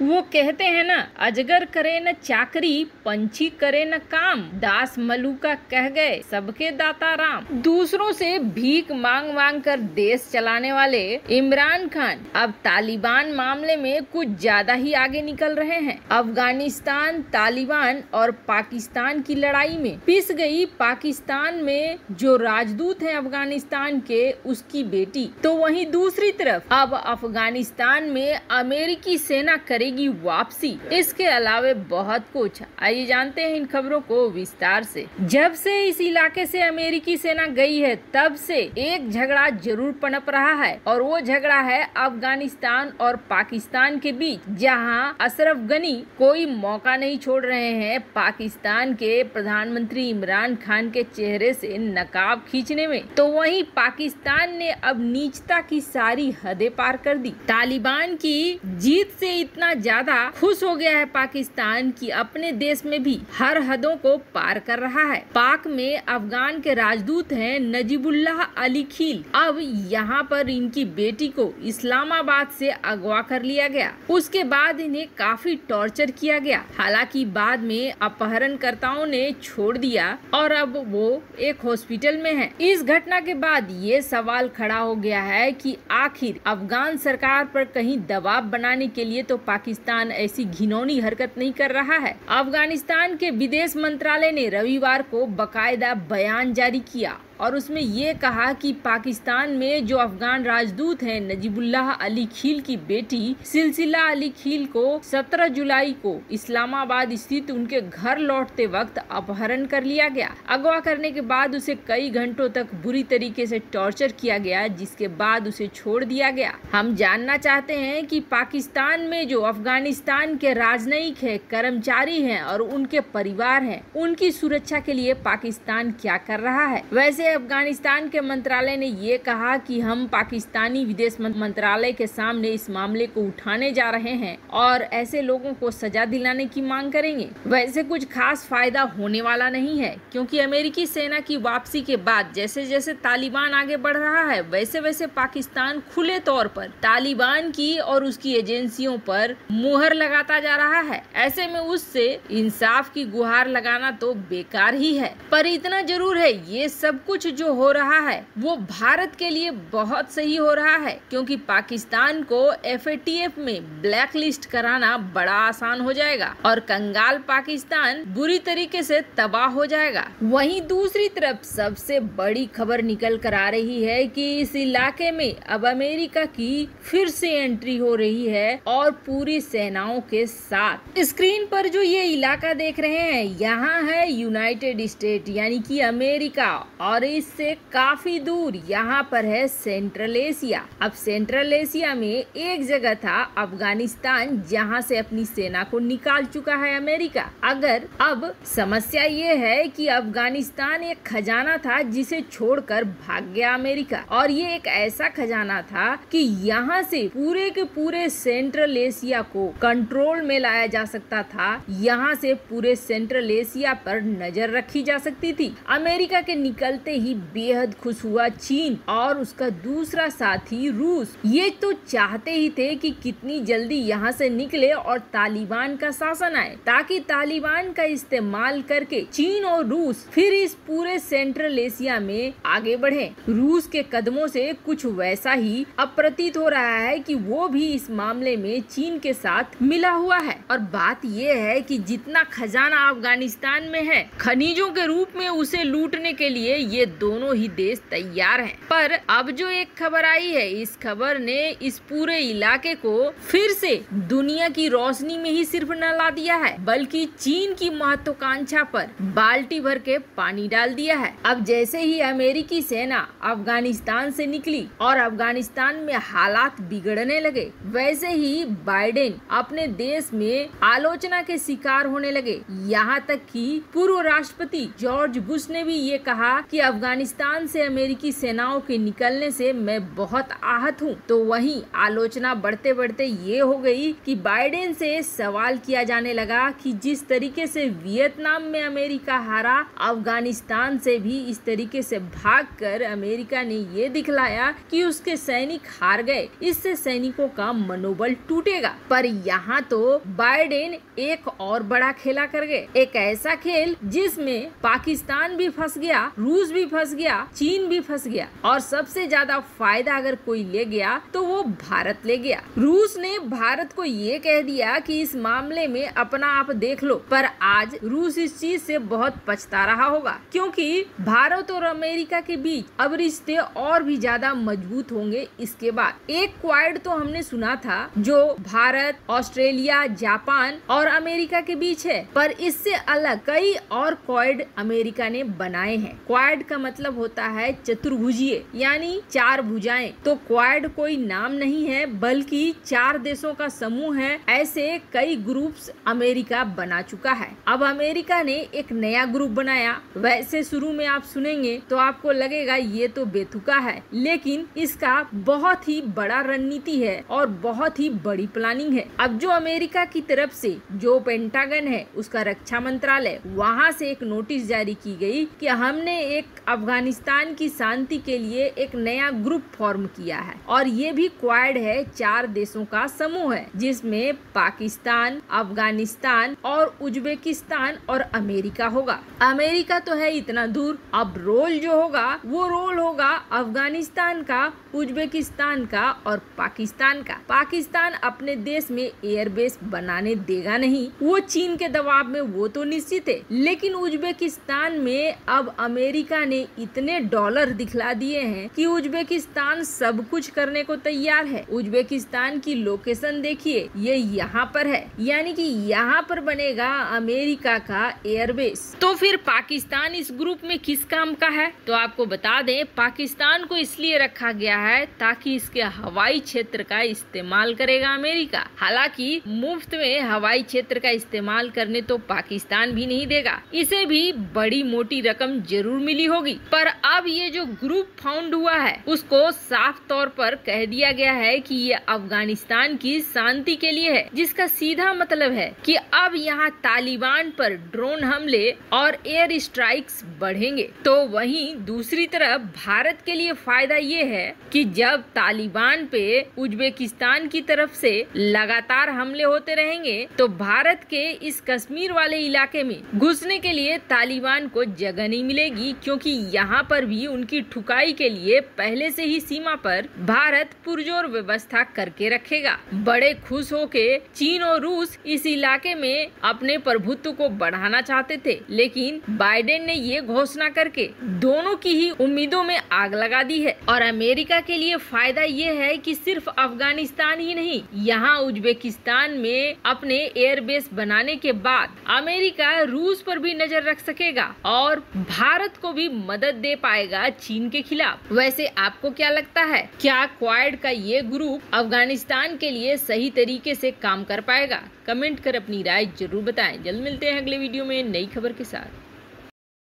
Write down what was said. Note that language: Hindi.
वो कहते हैं ना, अजगर करे न चाकरी, पंछी करे न काम, दास मलूका कह गए सबके दाता राम। दूसरों से भीख मांग मांग कर देश चलाने वाले इमरान खान अब तालिबान मामले में कुछ ज्यादा ही आगे निकल रहे हैं। अफगानिस्तान, तालिबान और पाकिस्तान की लड़ाई में पिस गई पाकिस्तान में जो राजदूत हैं अफगानिस्तान के, उसकी बेटी। तो वहीं दूसरी तरफ अब अफगानिस्तान में अमेरिकी सेना करेगी वापसी। इसके अलावे बहुत कुछ, आइए जानते हैं इन खबरों को विस्तार से। जब से इस इलाके से अमेरिकी सेना गई है तब से एक झगड़ा जरूर पनप रहा है और वो झगड़ा है अफगानिस्तान और पाकिस्तान के बीच, जहां अशरफ गनी कोई मौका नहीं छोड़ रहे हैं पाकिस्तान के प्रधानमंत्री इमरान खान के चेहरे से नकाब खींचने में। तो वहीं पाकिस्तान ने अब नीचता की सारी हदें पार कर दी। तालिबान की जीत से इतना ज्यादा खुश हो गया है पाकिस्तान की अपने देश में भी हर हदों को पार कर रहा है। पाक में अफगान के राजदूत हैं नजीबुल्लाह अली खील। अब यहाँ पर इनकी बेटी को इस्लामाबाद से अगवा कर लिया गया। उसके बाद इन्हें काफी टॉर्चर किया गया। हालांकि बाद में अपहरणकर्ताओं ने छोड़ दिया और अब वो एक हॉस्पिटल में है। इस घटना के बाद ये सवाल खड़ा हो गया है कि आखिर अफगान सरकार पर कहीं दबाव बनाने के लिए तो पाकिस्तान ऐसी घिनौनी हरकत नहीं कर रहा है। अफगानिस्तान के विदेश मंत्रालय ने रविवार को बकायदा बयान जारी किया और उसमें ये कहा कि पाकिस्तान में जो अफगान राजदूत हैं नजीबुल्लाह अली खील की बेटी सिलसिला अली खील को 17 जुलाई को इस्लामाबाद स्थित उनके घर लौटते वक्त अपहरण कर लिया गया। अगवा करने के बाद उसे कई घंटों तक बुरी तरीके से टॉर्चर किया गया, जिसके बाद उसे छोड़ दिया गया। हम जानना चाहते हैं कि पाकिस्तान में जो अफगानिस्तान के राजनयिक है, कर्मचारी हैं और उनके परिवार हैं, उनकी सुरक्षा के लिए पाकिस्तान क्या कर रहा है। वैसे अफगानिस्तान के मंत्रालय ने ये कहा कि हम पाकिस्तानी विदेश मंत्रालय के सामने इस मामले को उठाने जा रहे हैं और ऐसे लोगों को सजा दिलाने की मांग करेंगे। वैसे कुछ खास फायदा होने वाला नहीं है, क्योंकि अमेरिकी सेना की वापसी के बाद जैसे जैसे तालिबान आगे बढ़ रहा है वैसे वैसे पाकिस्तान खुले तौर पर तालिबान की और उसकी एजेंसियों पर मुहर लगाता जा रहा है। ऐसे में उससे इंसाफ की गुहार लगाना तो बेकार ही है। पर इतना जरूर है, ये सब कुछ जो हो रहा है वो भारत के लिए बहुत सही हो रहा है, क्योंकि पाकिस्तान को FATF में ब्लैक लिस्ट कराना बड़ा आसान हो जाएगा और कंगाल पाकिस्तान बुरी तरीके से तबाह हो जाएगा। वहीं दूसरी तरफ सबसे बड़ी खबर निकल कर आ रही है कि इस इलाके में अब अमेरिका की फिर से एंट्री हो रही है और पूरी सेनाओं के साथ। स्क्रीन पर जो ये इलाका देख रहे हैं, यहाँ है यूनाइटेड स्टेट यानी कि अमेरिका और इससे काफी दूर यहाँ पर है सेंट्रल एशिया। अब सेंट्रल एशिया में एक जगह था अफगानिस्तान, जहाँ से अपनी सेना को निकाल चुका है अमेरिका। अब समस्या ये है कि अफगानिस्तान एक खजाना था जिसे छोड़कर भाग गया अमेरिका, और ये एक ऐसा खजाना था कि यहाँ से पूरे के पूरे सेंट्रल एशिया को कंट्रोल में लाया जा सकता था। यहाँ से पूरे सेंट्रल एशिया पर नजर रखी जा सकती थी। अमेरिका के निकलते ही बेहद खुश हुआ चीन और उसका दूसरा साथी रूस। ये तो चाहते ही थे कि कितनी जल्दी यहाँ से निकले और तालिबान का शासन आए, ताकि तालिबान का इस्तेमाल करके चीन और रूस फिर इस पूरे सेंट्रल एशिया में आगे बढ़े। रूस के कदमों से कुछ वैसा ही अब प्रतीत हो रहा है कि वो भी इस मामले में चीन के साथ मिला हुआ है। और बात ये है कि जितना खजाना अफगानिस्तान में है, खनिजों के रूप में उसे लूटने के लिए ये दोनों ही देश तैयार हैं। पर अब जो एक खबर आई है, इस खबर ने इस पूरे इलाके को फिर से दुनिया की रोशनी में ही सिर्फ न ला दिया है, बल्कि चीन की महत्वाकांक्षा पर बाल्टी भर के पानी डाल दिया है। अब जैसे ही अमेरिकी सेना अफगानिस्तान से निकली और अफगानिस्तान में हालात बिगड़ने लगे, वैसे ही बाइडेन अपने देश में आलोचना के शिकार होने लगे। यहाँ तक कि पूर्व राष्ट्रपति जॉर्ज बुश ने भी ये कहा कि अफगानिस्तान से अमेरिकी सेनाओं के निकलने से मैं बहुत आहत हूँ। तो वहीं आलोचना बढ़ते बढ़ते ये हो गई कि बाइडेन से सवाल किया जाने लगा कि जिस तरीके से वियतनाम में अमेरिका हारा, अफगानिस्तान से भी इस तरीके से भागकर अमेरिका ने ये दिखलाया कि उसके सैनिक हार गए, इससे सैनिकों का मनोबल टूटेगा। पर यहाँ तो बाइडेन एक और बड़ा खेला कर गए, एक ऐसा खेल जिसमें पाकिस्तान भी फंस गया, रूस भी फंस गया, चीन भी फंस गया और सबसे ज्यादा फायदा अगर कोई ले गया तो वो भारत ले गया। रूस ने भारत को ये कह दिया कि इस मामले में अपना आप देख लो, पर आज रूस इस चीज से बहुत पछता रहा होगा, क्योंकि भारत और अमेरिका के बीच अब रिश्ते और भी ज्यादा मजबूत होंगे इसके बाद। एक क्वाड तो हमने सुना था जो भारत, ऑस्ट्रेलिया, जापान और अमेरिका के बीच है, पर इससे अलग कई और क्वाड अमेरिका ने बनाए हैं। क्वाड का मतलब होता है चतुर्भुजीय, यानी 4 भुजाएं। तो क्वाड कोई नाम नहीं है बल्कि 4 देशों का समूह है। ऐसे कई ग्रुप्स अमेरिका बना चुका है। अब अमेरिका ने एक नया ग्रुप बनाया। वैसे शुरू में आप सुनेंगे तो आपको लगेगा ये तो बेतुका है, लेकिन इसका बहुत ही बड़ा रणनीति है और बहुत ही बड़ी प्लानिंग है। अब जो अमेरिका की तरफ से जो पेंटागन है, उसका रक्षा मंत्रालय, वहाँ से एक नोटिस जारी की गई कि हमने एक अफगानिस्तान की शांति के लिए एक नया ग्रुप फॉर्म किया है और ये भी क्वाड है, 4 देशों का समूह है जिसमें पाकिस्तान, अफगानिस्तान और उज्बेकिस्तान और अमेरिका होगा। अमेरिका तो है इतना दूर, अब रोल जो होगा वो रोल होगा अफगानिस्तान का, उज्बेकिस्तान का और पाकिस्तान का। पाकिस्तान अपने देश में एयरबेस बनाने देगा नहीं, वो चीन के दबाव में, वो तो निश्चित है। लेकिन उज्बेकिस्तान में अब अमेरिका ने इतने डॉलर दिखला दिए हैं कि उज्बेकिस्तान सब कुछ करने को तैयार है। उज्बेकिस्तान की लोकेशन देखिए, ये यहाँ पर है, यानी कि यहाँ पर बनेगा अमेरिका का एयरबेस। तो फिर पाकिस्तान इस ग्रुप में किस काम का है? तो आपको बता दें, पाकिस्तान को इसलिए रखा गया है ताकि इसके हवाई क्षेत्र का इस्तेमाल करेगा अमेरिका। हालांकि मुफ्त में हवाई क्षेत्र का इस्तेमाल करने तो पाकिस्तान भी नहीं देगा, इसे भी बड़ी मोटी रकम जरूर मिली होगी। पर अब ये जो ग्रुप फाउंड हुआ है उसको साफ तौर पर कह दिया गया है कि ये अफगानिस्तान की शांति के लिए है, जिसका सीधा मतलब है कि अब यहाँ तालिबान पर ड्रोन हमले और एयर स्ट्राइक्स बढ़ेंगे। तो वहीं दूसरी तरफ भारत के लिए फायदा ये है कि जब तालिबान पे उज्बेकिस्तान की तरफ से लगातार हमले होते रहेंगे तो भारत के इस कश्मीर वाले इलाके में घुसने के लिए तालिबान को जगह नहीं मिलेगी, क्योंकि यहाँ पर भी उनकी ठुकाई के लिए पहले से ही सीमा पर भारत पुरजोर व्यवस्था करके रखेगा। बड़े खुश होके चीन और रूस इस इलाके में अपने प्रभुत्व को बढ़ाना चाहते थे, लेकिन बाइडेन ने ये घोषणा करके दोनों की ही उम्मीदों में आग लगा दी है। और अमेरिका के लिए फायदा ये है कि सिर्फ अफगानिस्तान ही नहीं, यहाँ उज्बेकिस्तान में अपने एयरबेस बनाने के बाद अमेरिका रूस पर भी नजर रख सकेगा और भारत को भी मदद दे पाएगा चीन के खिलाफ। वैसे आपको क्या लगता है, क्या क्वाड का ये ग्रुप अफगानिस्तान के लिए सही तरीके से काम कर पाएगा? कमेंट कर अपनी राय जरूर बताएं। जल्द मिलते हैं अगले वीडियो में नई खबर के साथ।